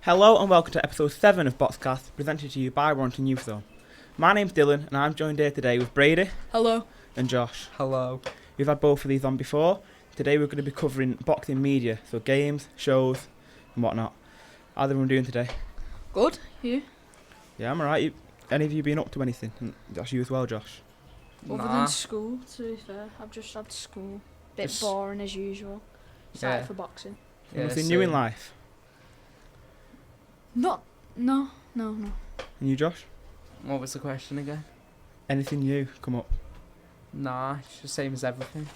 Hello and welcome to episode 7 of Boxcast, presented to you by Warrington Youth Zone. My name's Dillon and I'm joined here today with Brady. Hello. And Josh. Hello. We've had both of these on before. Today we're going to be covering boxing media, so games, shows and whatnot. How's everyone doing today? Good. You? Yeah, I'm alright. Any of you been up to anything? And that's you as well, Josh? Other than school, to be fair. I've just had school. Bit boring as usual. Excited for boxing. Anything new in life? No. And you, Josh? What was the question again? Anything new come up? Nah, it's the same as everything.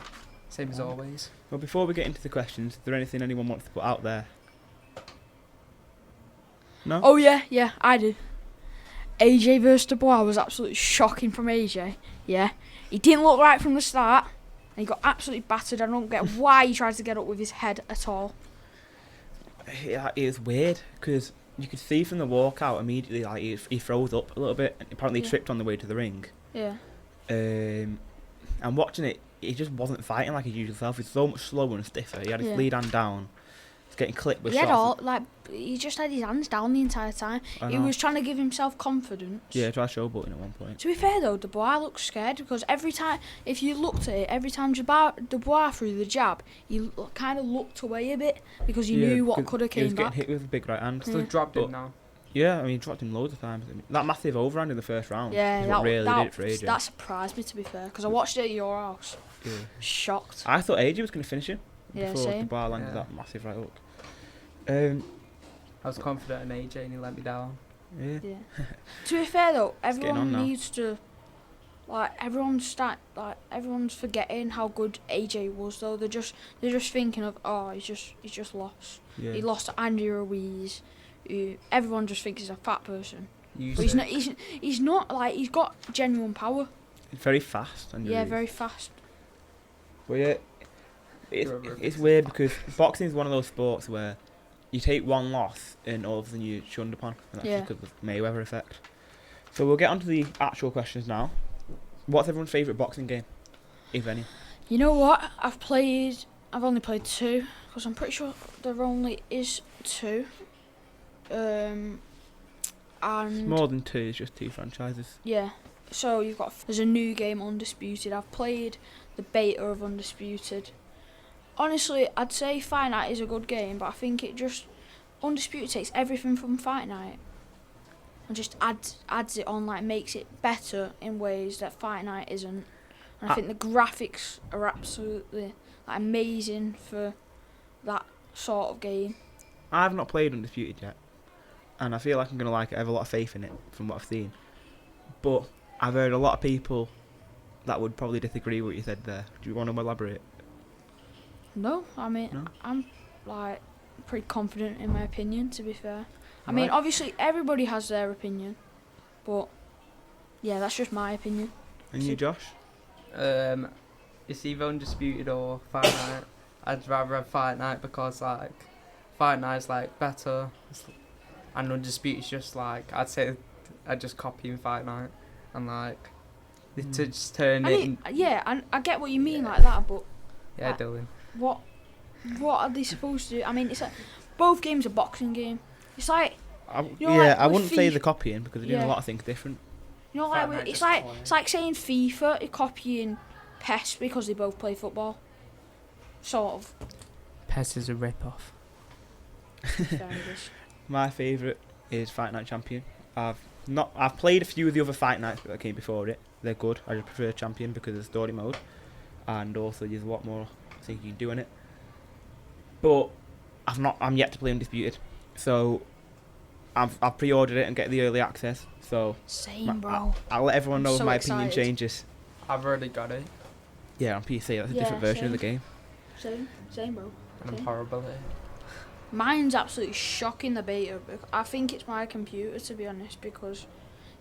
Same as always. Well, before we get into the questions, is there anything anyone wants to put out there? No? Oh yeah, I do. AJ versus Dubois was absolutely shocking from AJ. Yeah. He didn't look right from the start. And he got absolutely battered. I don't get why he tried to get up with his head at all. Yeah, it was weird, because you could see from the walkout immediately, like, he froze up a little bit, and apparently tripped on the way to the ring. Yeah. And watching it, he just wasn't fighting like his usual self. He's so much slower and stiffer. He had his lead hand down. He's getting clipped with shots. He just had his hands down the entire time. He was trying to give himself confidence. Yeah, try showboating at one point. To be fair though, Dubois looked scared because every time, if you looked at it, every time Dubois threw the jab, he kind of looked away a bit because he knew what could have came back. He was getting hit with a big right hand. Still dropped him now. Yeah, I mean, he dropped him loads of times. I mean, that massive overhand in the first round. Yeah, that really did it for AJ. That surprised me, to be fair, because I watched it at your house. Yeah. Shocked. I thought AJ was going to finish him before the bar landed that massive right hook. I was confident in AJ and he let me down. Yeah. To be fair though, everyone needs to, everyone's forgetting how good AJ was though. They're just thinking of he's just lost. Yeah. He lost to Andy Ruiz. Everyone just thinks he's a fat person. But he's not like, he's got genuine power. He's very fast. Very fast. Well, yeah, it's weird because boxing is one of those sports where you take one loss and all of a sudden you're shunned upon. And that's just because of the Mayweather effect. So we'll get on to the actual questions now. What's everyone's favourite boxing game, if any? You know what? I've only played 2 because I'm pretty sure there only is 2. And it's more than 2. It's just 2 franchises. Yeah. So there's a new game, Undisputed. I've played the beta of Undisputed. Honestly, I'd say Fight Night is a good game, but I think Undisputed takes everything from Fight Night and just adds it on, like makes it better in ways that Fight Night isn't. And I think the graphics are absolutely amazing for that sort of game. I've not played Undisputed yet, and I feel like I'm going to like it. I have a lot of faith in it from what I've seen. But I've heard a lot of people that would probably disagree with what you said there. Do you want to elaborate? No, I mean, no? I'm pretty confident in my opinion, to be fair. I mean, obviously everybody has their opinion, but yeah, that's just my opinion. And you, Josh? It's either Undisputed or Fight Night. I'd rather have Fight Night because Fight Night's better, and Undisputed's just I'd say I'd just copy in Fight Night and to just turn it. Yeah, I get what you mean like that, but yeah, Dillon. What are they supposed to do? I mean, it's both games are boxing game. It's I wouldn't say the copying because they're doing a lot of things different. You know, it's like saying FIFA is copying PES because they both play football. Sort of. PES is a rip-off. My favourite is Fight Night Champion. I've played a few of the other Fight Nights that came before it. They're good. I just prefer Champion because of the story mode, and also there's a lot more things you can do in it. But I'm yet to play Undisputed, so I've pre-ordered it and get the early access. So same, bro. I'll let everyone know if my opinion changes. I've already got it. Yeah, on PC. That's a different version of the game. Same, bro. And I'm horrible at it. Mine's absolutely shocking, the beta. I think it's my computer, to be honest, because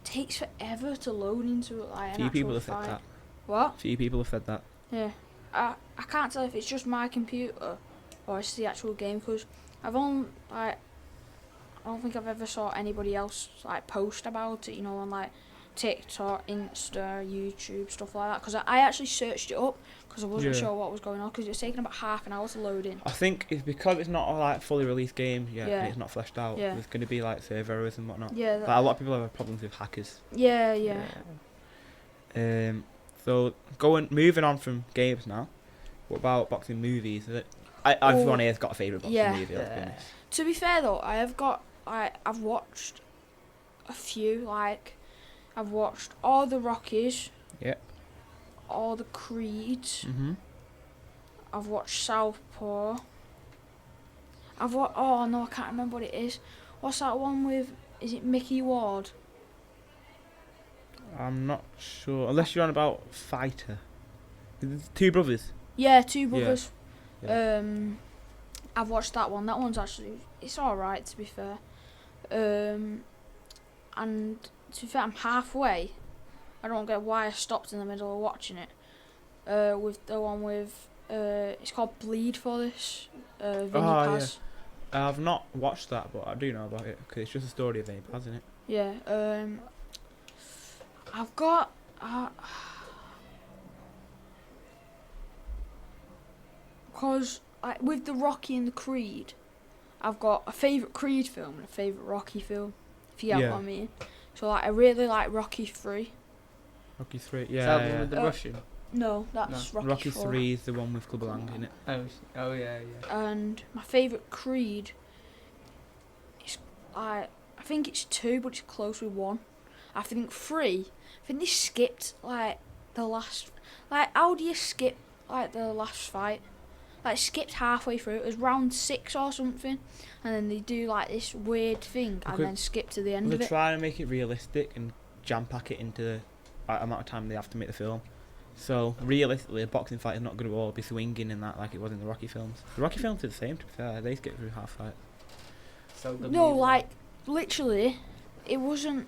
it takes forever to load into it. Like, few people have said that. What? Few people have said that. Yeah. I can't tell if it's just my computer or it's the actual game, because I don't think I've ever saw anybody else post about it, on TikTok, Insta, YouTube, stuff like that. Because I actually searched it up because I wasn't Yeah. sure what was going on because it was taking about half an hour to load in. I think it's because it's not a like fully released game yet, Yeah. and it's not fleshed out. Yeah. There's going to be like server errors and whatnot. Yeah, Like, a lot of people have problems with hackers. yeah. So moving on from games now. What about boxing movies? Is it? Everyone here's got a favourite boxing Yeah. movie. Let's be honest. To be fair though, I've watched a few. Like, I've watched all the Rockies. Yep. All the Creeds. Mhm. I've watched Southpaw. Oh no, I can't remember what it is. What's that one with? Is it Mickey Ward? I'm not sure. Unless you're on about Fighter. There's two brothers. Yeah, Two Brothers. Yeah. I've watched that one. That one's actually, it's alright to be fair. And to be fair, I'm halfway. I don't get why I stopped in the middle of watching it. With the one with it's called Bleed for this. Vinny Paz. Yeah. I've not watched that, but I do know about it because it's just a story of Vinny Paz, isn't it? Yeah. I've got. Because with the Rocky and the Creed, I've got a favourite Creed film and a favourite Rocky film, if you get what I mean. So like, I really like Rocky 3. Rocky 3, Is that one with the Russian? No, that's No. Rocky 4. Rocky 4. 3 is the one with Clubber Lang in it. Oh yeah. And my favourite Creed is, I think it's 2, but it's close with 1. I think 3, I think they skipped like the last, like how do you skip like the last fight? Like skipped halfway through. It was round 6 or something, and then they do like this weird thing and then skip to the end of They're it. trying to make it realistic and jam pack it into the amount of time they have to make the film. So realistically, a boxing fight is not going to all be swinging in that like it was in the Rocky films. The Rocky films are the same, to be fair. They skip through half fight. So good No, movie. like literally, it wasn't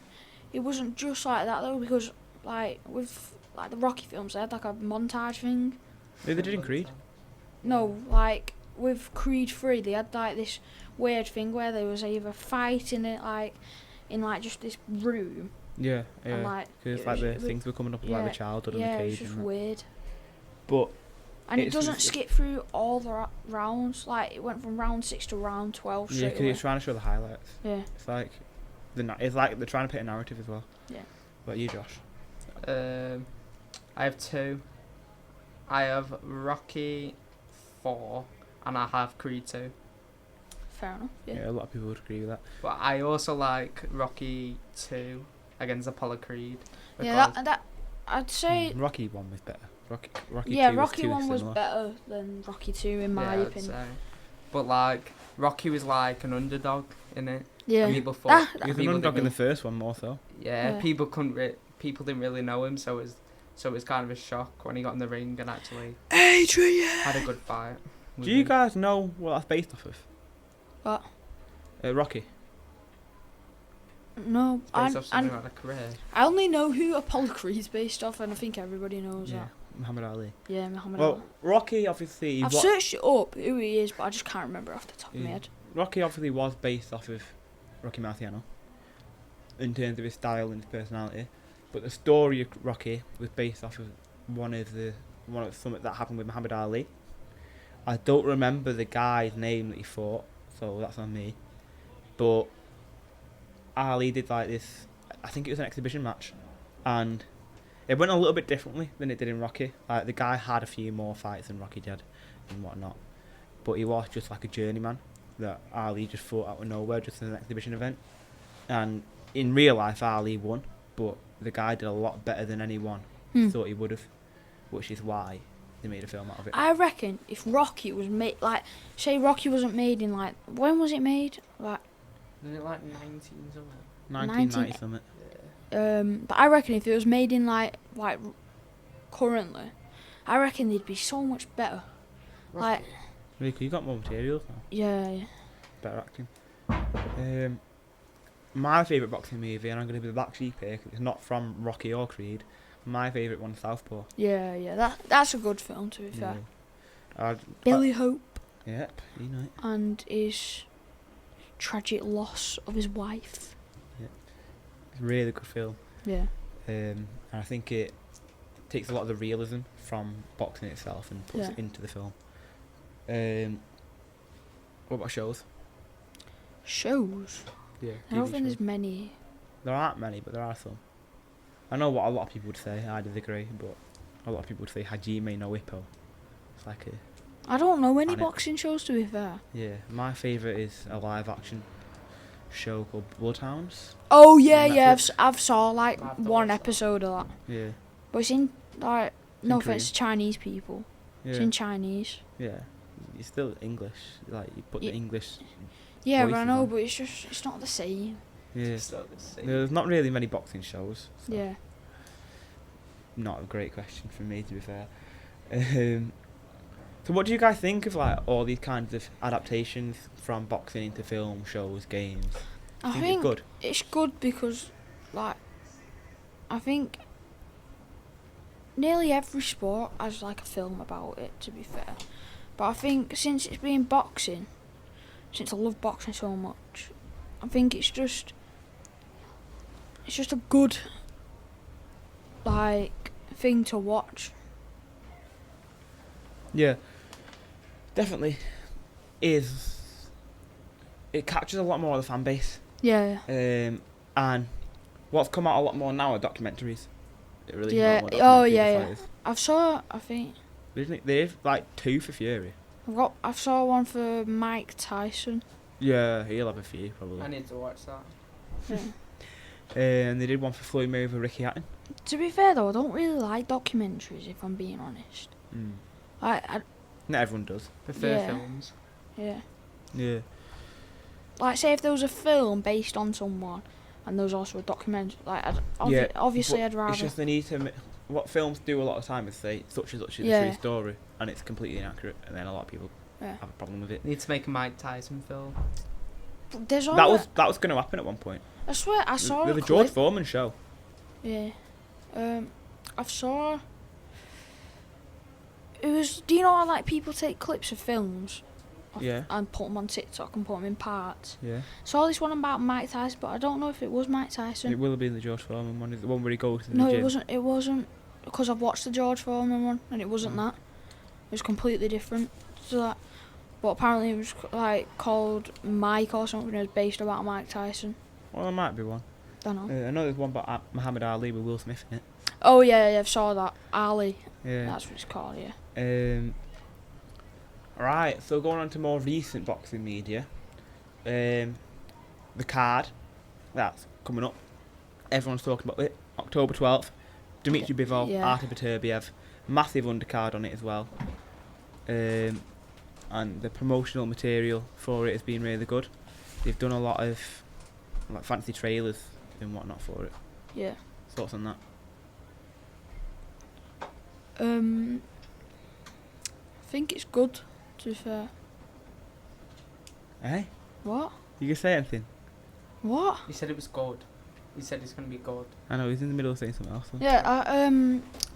just like that though, because like with like the Rocky films, they had like a montage thing. They did in Creed. No, like with Creed 3, they had like this weird thing where there was either fighting it like in like just this room. Yeah, And yeah. like Because it like was- the things were coming up with like the childhood yeah, and the it was cage just and that. weird. But And it It's- doesn't skip through all the rounds. Like it went from round 6 to round 12 yeah, straight because away. it's trying to show the highlights. Yeah. It's like it's like they're trying to put a narrative as well. Yeah. What about you, Josh? I have 2. I have Rocky 4 and I have Creed 2. Fair enough. Yeah. Yeah. A lot of people would agree with that. But I also like Rocky 2 against Apollo Creed. Yeah, because- that I'd say. Rocky 1 was better. Rocky Yeah, 2 Rocky was 1 was similar. better than Rocky 2 in my yeah, I'd opinion. say. But like Rocky was like an underdog in it. Yeah. And people thought That- He was an people underdog in the didn't- first one more so. Yeah, people people didn't really know him, so it was kind of a shock when he got in the ring and actually Adrian. had a good fight. with Do you him. guys know what that's based off of? What? Rocky. No, Based off something like a career. I only know who Apollo Creed's based off, and I think everybody knows Yeah, that. Muhammad Ali. Yeah, Muhammad Well, Ali. Rocky obviously. I've searched it up who he is, but I just can't remember off the top of my Yeah. head. Rocky obviously was based off of Rocky Marciano in terms of his style and his personality, but the story of Rocky was based off of one of something that happened with Muhammad Ali. I don't remember the guy's name that he fought, so that's on me. But Ali did like this. I think it was an exhibition match, and it went a little bit differently than it did in Rocky. Like the guy had a few more fights than Rocky did, and whatnot, but he was just like a journeyman that Ali just fought out of nowhere, just in an exhibition event. And in real life, Ali won, but the guy did a lot better than anyone thought he would have, which is why they made a film out of it. I reckon if Rocky was made, like, say Rocky wasn't made in, like, when was it made? Like, Isn't it like 19 something? 1990 something. but I reckon if it was made in, like currently, I reckon they'd be so much better. Like, Because you got more materials now, yeah. better acting. My favourite boxing movie, and I'm going to be the black sheep here, 'cause it's not from Rocky or Creed. My favourite one is Southpaw. Yeah, that's a good film, to be fair. Billy. Billy Hope Yep, you know it. and his tragic loss of his wife. It's a really good film. Yeah. and I think it takes a lot of the realism from boxing itself and puts Yeah. it into the film. What about shows? Shows. Yeah, I don't think there's many. There aren't many, but there are some. I know what a lot of people would say. I disagree, but a lot of people would say Hajime no Ippo. It's like a I don't know any And it- boxing shows, to be fair. yeah. My favourite is a live action show called Bloodhounds. Oh yeah, On yeah. Netflix. I've saw like I've one thought so. episode of that, Yeah, but it's in like no In offense to Chinese people. yeah, It's in Chinese. yeah. It's still English. Like you put Yeah. the English. Yeah, but I Voices know, on. but it's not the same. Yeah. It's not the same. There's not really many boxing shows. So Yeah. Not a great question from me, to be fair. So what do you guys think of like all these kinds of adaptations from boxing into film, shows, games? I Think think it's good. it's good because, like, I think nearly every sport has like a film about it. To be fair, but I think since it's been boxing, since I love boxing so much, I think it's just a good like thing to watch. Yeah, definitely is. It captures a lot more of the fan base. Yeah. And what's come out a lot more now are documentaries. It really Yeah. more Oh documentaries of yeah, yeah. fighters. I think They have like 2 for Fury. I saw one for Mike Tyson. Yeah, he'll have a few probably. I need to watch that. Yeah. And they did one for Floyd Mayweather, Ricky Hatton. To be fair though, I don't really like documentaries if I'm being honest. I Not everyone does. Prefer Yeah. films. yeah. Yeah. Like say if there was a film based on someone and there was also a documentary, like obviously but I'd rather. It's just they need to. What films do a lot of time is say such and such is a Yeah. true story, and it's completely inaccurate, and then a lot of people Yeah. have a problem with it. Need to make a Mike Tyson film. There's That always, was going to happen at one point. I swear I saw There's a a George clip. Foreman show. Yeah. I saw. It was. Do you know how like people take clips of films? Yeah. And put them on TikTok and put them in parts. Yeah. Saw this one about Mike Tyson, but I don't know if it was Mike Tyson. It will have been the George Foreman one. The one where he goes to the No, gym. it wasn't. It wasn't because I've watched the George Foreman one, and it wasn't Oh. that. It was completely different. So that, but apparently it was like called Mike or something. It was based about Mike Tyson. Well, there might be one. Don't know. I know there's one about Muhammad Ali with Will Smith in it. Oh yeah, I saw that. Ali. Yeah. That's what it's called. Yeah. Right, so going on to more recent boxing media, the card that's coming up. Everyone's talking about it. October 12th, Dmitry Bivol, Yeah. Artur Beterbiev, massive undercard on it as well. And the promotional material for it has been really good. They've done a lot of like fancy trailers and whatnot for it. Yeah. Thoughts on that? I think it's good. To be fair. Eh? What? You can say anything. What? He said it was good. He said it's going to be good. I know he's in the middle of saying something else. Though. Yeah.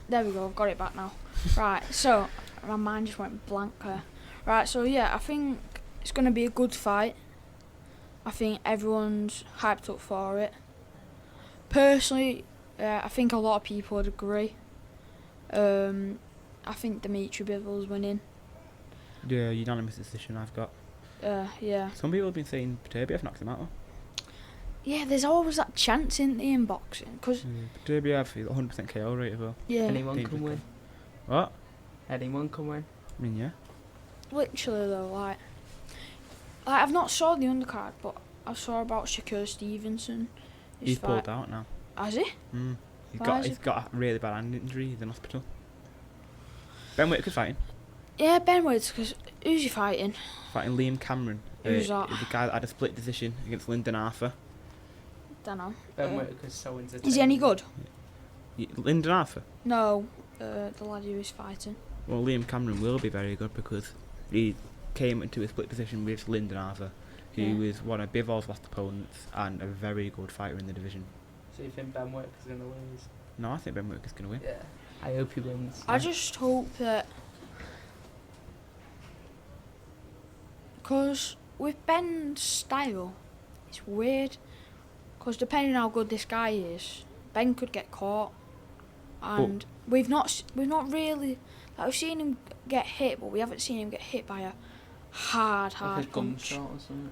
There we go. I've got it back now. Right. So my mind just went blank there. Right. So yeah, I think it's gonna be a good fight. I think everyone's hyped up for it. Personally, I think a lot of people would agree. I think Dmitry Bivol's winning. Yeah, unanimous decision I've got. Yeah. Some people have been saying Beterbiev knocks him out. Yeah, there's always that chance in boxing, cause Beterbiev is 100% KO rate as well. yeah, Anyone Dangerous can win. What? Anyone can win. I mean, yeah. literally though, like I've not saw the undercard, but I saw about Shakur Stevenson. his He's fight. pulled out now. Has he? Why is He's got a really bad hand injury. He's in hospital. Ben Whitaker's fighting. Yeah, Ben Woods. Cause who's he fighting? Fighting Liam Cameron. Who's that? The guy that had a split decision against Lyndon Arthur. Don't know. Ben Whitaker's so entertaining. Is he any good? Lyndon Arthur? No, the lad who is fighting. Well, Liam Cameron will be very good because he came into a split decision with Lyndon Arthur, who Yeah. was one of Bivol's last opponents and a very good fighter in the division. So you think Ben Whitaker's going to lose? No, I think Ben Whitaker's going to win. Yeah. I hope he wins. I just hope that, because with Ben's style, it's weird. Because depending how good this guy is, Ben could get caught, and we've not really, like, we've seen him get hit, but we haven't seen him get hit by a hard Like a punch. gunshot or something.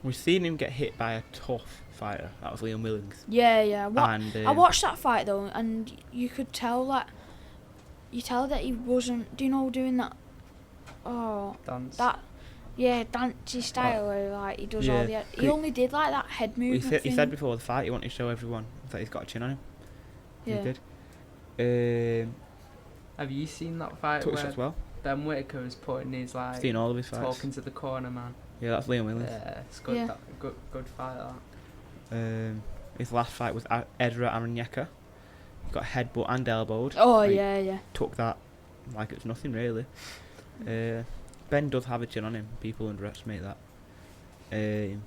We've seen him get hit by a tough fighter. That was Liam Willings. Yeah. And I watched that fight though, and you could tell that. You tell that he wasn't, doing that. Oh, Dance. dancey style where like he does Yeah, all the. He only did like that head movement. He said before the fight he wanted to show everyone that he's got a chin on him. Yeah. He did. Have you seen that fight Touch where as well. Ben Whittaker was putting his Seen all of his fights. talking to the corner man? Yeah, that's Liam Willings. Yeah, it's good. Yeah. Good fight that. His last fight was Edra Aranyeka. He got headbutt and elbowed. Oh Like, yeah. Took that like it's nothing really. Ben does have a chin on him. People underestimate that. And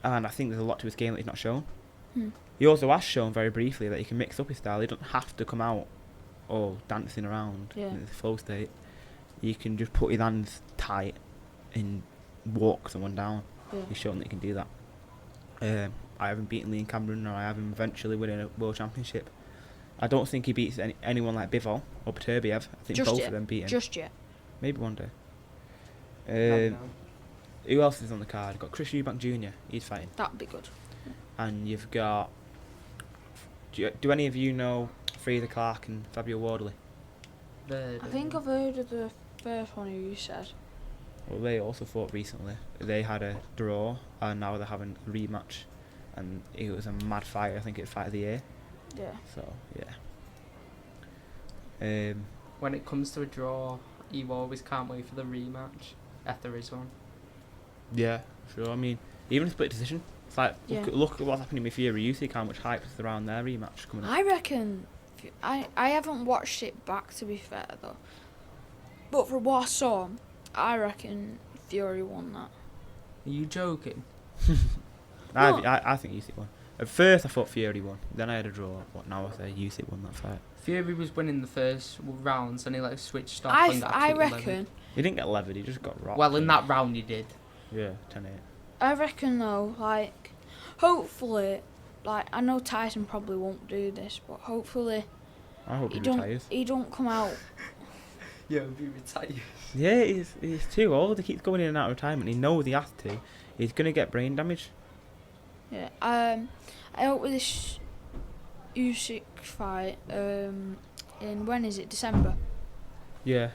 I think there's a lot to his game that he's not shown. He also has shown very briefly that he can mix up his style. He doesn't have to come out all dancing around in his flow state. He can just put his hands tight and walk someone down. Yeah. He's shown that he can do that. I haven't beaten Lee in Cameron, or I have him eventually winning a world championship. I don't think he beats anyone like Bivol or Beterbiev. I think Just both yet. of them beat him. Just yet. Maybe one day. No. Who else is on the card? You've got Chris Eubank Jr. He's fighting. That'd be good. And you've got... Do any of you know Fraser Clark and Fabio Wardley? I think I've heard of the first one you said. Well, they also fought recently. They had a draw, and now they're having a rematch. And it was a mad fight. I think it's fight of the year. Yeah. So, yeah. When it comes to a draw, you always can't wait for the rematch if there is one. Yeah, sure. I mean, even a split decision. It's like, look at what's happening with Fury Usyk, how much hype is around their rematch coming up. I reckon. I haven't watched it back, to be fair though. But from what I saw, I reckon Fury won that. Are you joking? I think Usyk won. At first I thought Fury won, then I had a draw, but now I say Usyk won that fight. Fury was winning the first rounds and he like switched off. I reckon. Levered. He didn't get levered, he just got rocked. Well, in that round he did. Yeah, 10-8. I reckon though, like, hopefully, like, I know Tyson probably won't do this, but hopefully I hope he retires. He don't come out. Yeah, he retired. Yeah, he's too old. He keeps going in and out of retirement. He knows he has to. He's gonna get brain damage. Yeah. I hope with this Usyk fight, in when is it? December. Yeah.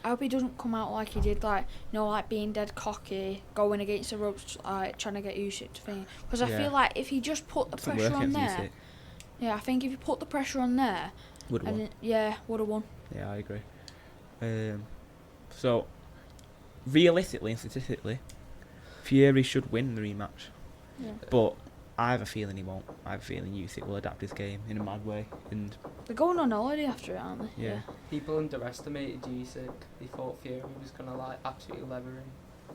I hope he doesn't come out like he did, like, like being dead cocky, going against the ropes, like trying to get Usyk to think. Because I feel like if he just put the pressure on there, I think if you put the pressure on there, would have won. Would have won. Yeah, I agree. So, realistically and statistically, Fury should win the rematch. Yeah. But I have a feeling he won't. I have a feeling Usyk will adapt his game in a mad way. And they're going on holiday after it, aren't they? Yeah. People underestimated Usyk. They thought Fury was gonna like absolutely lever him.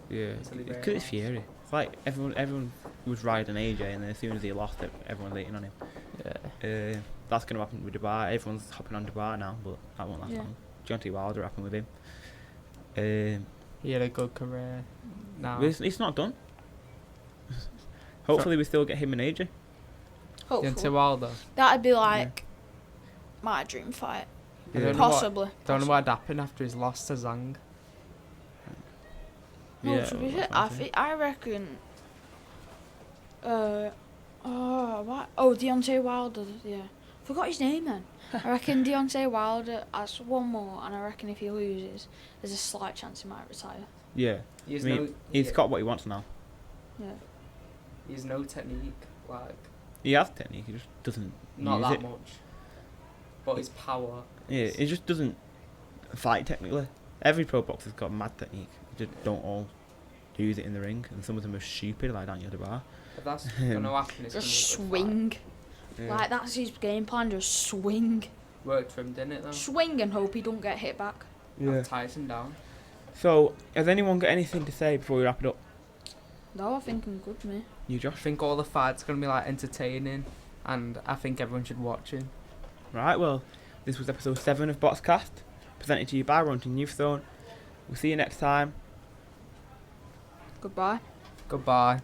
yeah, Until he because it's realised. Fury. It's like everyone was riding AJ, and then as soon as he lost it, everyone's hating on him. Yeah. That's going to happen with Dubai. Everyone's hopping on Dubai now, but that won't last long. Deontay Wilder happened with him. He had a good career. Now. But it's not done. Hopefully we still get him and AJ. Hopefully. Deontay Wilder. That'd be like my dream fight. Yeah. Possibly. Don't know what happened after his loss to Zhang. No, Yeah, to be that's fair, what I'm saying. I reckon. What? Oh, Deontay Wilder. Yeah, forgot his name then. I reckon Deontay Wilder has one more, and I reckon if he loses, there's a slight chance he might retire. Yeah. I mean, he's got what he wants now. Yeah. He has no technique, like He has technique, he just doesn't not use that it. much. But his power. Yeah, he just doesn't fight technically. Every pro boxer's got mad technique. They just don't all use it in the ring, and some of them are stupid, like Daniel Dubois. If that's gonna happen, it's Just gonna be a good swing. Yeah. Like that's his game plan. Just swing, fight. Worked for him, didn't it though? swing, and hope he don't get hit back. Have Tyson down. So, has anyone got anything to say before we wrap it up? No, I think I'm good, mate. You, I Josh? think all the fights are gonna be like entertaining, and I think everyone should watch it. Right, well, this was episode 7 of Boxcast, presented to you by Runton Youthzone. We'll see you next time. Goodbye. Goodbye.